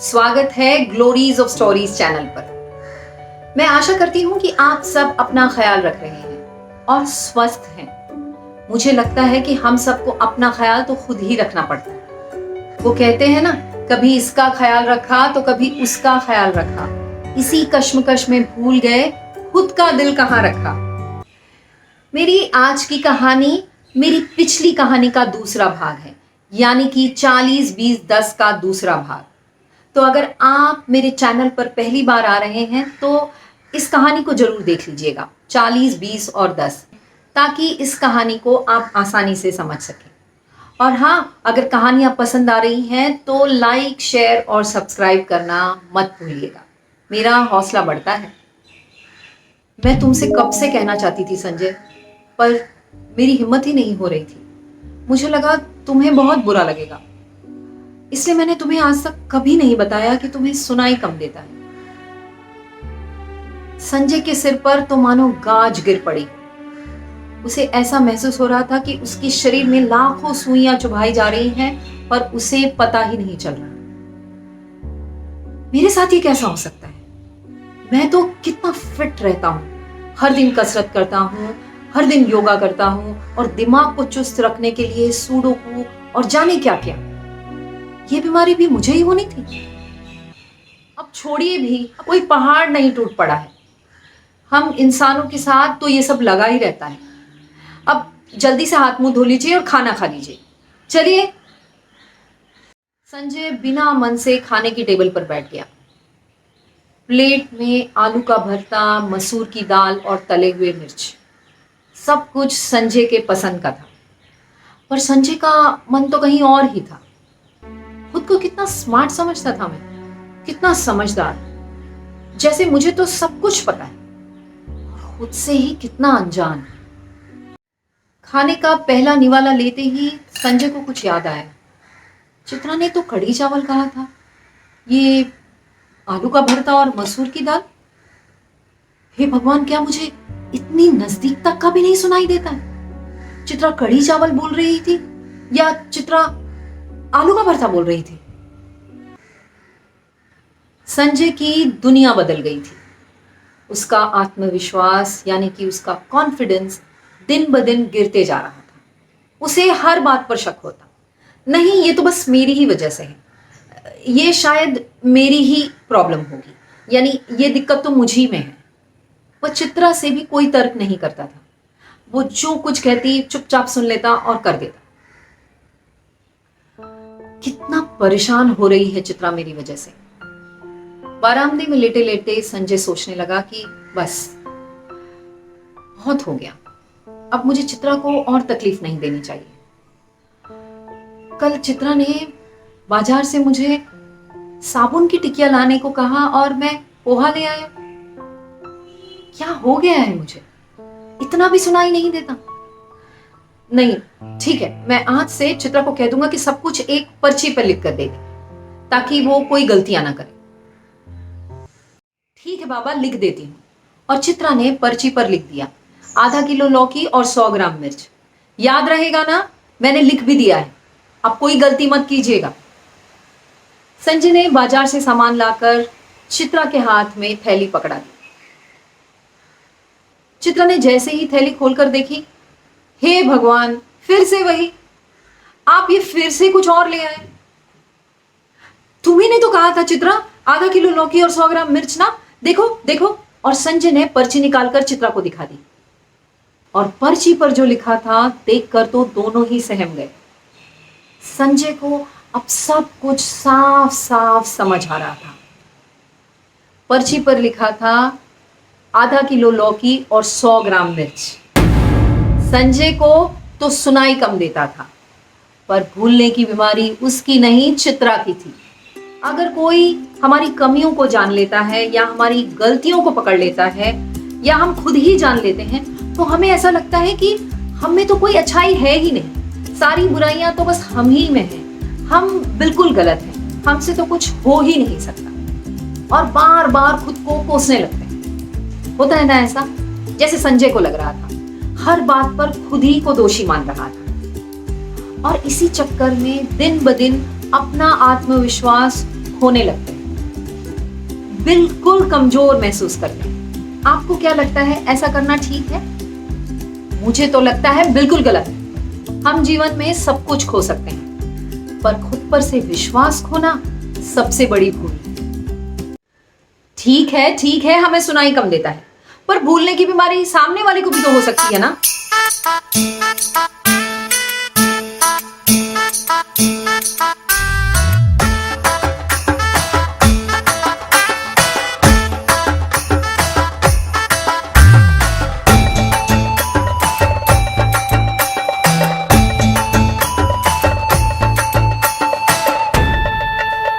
स्वागत है glories of stories channel पर। मैं आशा करती हूँ कि आप सब अपना ख्याल रख रहे हैं और स्वस्थ हैं। मुझे लगता है कि हम सबको अपना ख्याल तो खुद ही रखना पड़ता है। वो कहते हैं ना, कभी इसका ख्याल रखा तो कभी उसका ख्याल रखा, इसी कश्मकश में भूल गए खुद का दिल कहाँ रखा। मेरी आज की कहानी मेरी पिछली कहानी का दूसरा भाग है, यानी कि 40-20-10 का दूसरा भाग। तो अगर आप मेरे चैनल पर पहली बार आ रहे हैं तो इस कहानी को जरूर देख लीजिएगा, 40, 20 और 10, ताकि इस कहानी को आप आसानी से समझ सकें। और हाँ, अगर कहानियाँ पसंद आ रही हैं तो लाइक, शेयर और सब्सक्राइब करना मत भूलिएगा, मेरा हौसला बढ़ता है। मैं तुमसे कब से कहना चाहती थी संजय, पर मेरी हिम्मत ही नहीं हो रही थी। मुझे लगा तुम्हें बहुत बुरा लगेगा, इसलिए मैंने तुम्हें आज तक कभी नहीं बताया कि तुम्हें सुनाई कम देता है। संजय के सिर पर तो मानो गाज गिर पड़ी। उसे ऐसा महसूस हो रहा था कि उसके शरीर में लाखों सुइयां चुभाई जा रही हैं, पर उसे पता ही नहीं चल रहा। मेरे साथ ये कैसा हो सकता है? मैं तो कितना फिट रहता हूँ, हर दिन कसरत करता हूँ, हर दिन योगा करता हूँ और दिमाग को चुस्त रखने के लिए सुडोकू और जाने क्या क्या। ये बीमारी भी मुझे ही होनी थी। अब छोड़िए, भी कोई पहाड़ नहीं टूट पड़ा है। हम इंसानों के साथ तो ये सब लगा ही रहता है। अब जल्दी से हाथ मुंह धो लीजिए और खाना खा लीजिए। चलिए। संजय बिना मन से खाने की टेबल पर बैठ गया। प्लेट में आलू का भरता, मसूर की दाल और तले हुए मिर्च, सब कुछ संजय के पसंद का था। पर संजय का मन तो कहीं और ही था। खुद को कितना स्मार्ट समझता था मैं, कितना समझदार, जैसे मुझे तो सब कुछ पता है, खुद से ही कितना अनजान। खाने का पहला निवाला लेते ही संजय को कुछ याद आया। चित्रा ने तो कढ़ी चावल कहा था, ये आलू का भरता और मसूर की दाल। हे भगवान, क्या मुझे इतनी नजदीक तक का भी नहीं सुनाई देता है? चित्रा कढ़ी चावल बोल रही थी या चित्रा आलू का भरता बोल रही थी? संजय की दुनिया बदल गई थी। उसका आत्मविश्वास यानी कि उसका कॉन्फिडेंस दिन ब दिन गिरते जा रहा था। उसे हर बात पर शक होता, नहीं ये तो बस मेरी ही वजह से है, ये शायद मेरी ही प्रॉब्लम होगी, यानी ये दिक्कत तो मुझी में है। वह चित्रा से भी कोई तर्क नहीं करता था। वो जो कुछ कहती चुपचाप सुन लेता और कर देता। कितना परेशान हो रही है चित्रा मेरी वजह से। बारामदे में लेटे लेटे संजय सोचने लगा कि बस बहुत हो गया, अब मुझे चित्रा को और तकलीफ नहीं देनी चाहिए। कल चित्रा ने बाजार से मुझे साबुन की टिकिया लाने को कहा और मैं पोहा ले आया। क्या हो गया है मुझे? इतना भी सुनाई नहीं देता। नहीं, ठीक है, मैं आज से चित्रा को कह दूंगा कि सब कुछ एक पर्ची पर लिख कर दे दे, ताकि वो कोई गलतियां ना करे। ठीक है बाबा, लिख देती हूँ। और चित्रा ने पर्ची पर लिख दिया, आधा किलो लौकी और 100 ग्राम मिर्च। याद रहेगा ना? मैंने लिख भी दिया है, अब कोई गलती मत कीजिएगा। संजय ने बाजार से सामान लाकर चित्रा के हाथ में थैली पकड़ा दी। चित्रा ने जैसे ही थैली खोलकर देखी, हे भगवान, फिर से वही, आप ये फिर से कुछ और ले आए। तुम्ही ने तो कहा था चित्रा, आधा किलो लौकी और 100 ग्राम मिर्च ना, देखो देखो। और संजय ने पर्ची निकालकर चित्रा को दिखा दी, और पर्ची पर जो लिखा था देखकर तो दोनों ही सहम गए। संजय को अब सब कुछ साफ साफ समझ आ रहा था। पर्ची पर लिखा था आधा किलो लौकी और 100 ग्राम मिर्च। संजय को तो सुनाई कम देता था, पर भूलने की बीमारी उसकी नहीं चित्रा की थी। अगर कोई हमारी कमियों को जान लेता है या हमारी गलतियों को पकड़ लेता है या हम खुद ही जान लेते हैं तो हमें ऐसा लगता है कि हम में तो कोई अच्छाई है ही नहीं, सारी बुराइयां तो बस हम ही में हैं। हम बिल्कुल गलत हैं, हमसे तो कुछ हो ही नहीं सकता, और बार बार खुद को कोसने लगते हैं। होता है ना ऐसा, जैसे संजय को लग रहा था हर बात पर खुद ही को दोषी मान रहा था, और इसी चक्कर में दिन ब दिन अपना आत्मविश्वास खोने लगते हैं, बिल्कुल कमजोर महसूस करते हैं। आपको क्या लगता है, ऐसा करना ठीक है? मुझे तो लगता है बिल्कुल गलत है। हम जीवन में सब कुछ खो सकते हैं, पर खुद पर से विश्वास खोना सबसे बड़ी भूल है। ठीक है, हमें सुनाई कम देता है, पर भूलने की बीमारी सामने वाले को भी तो हो सकती है ना।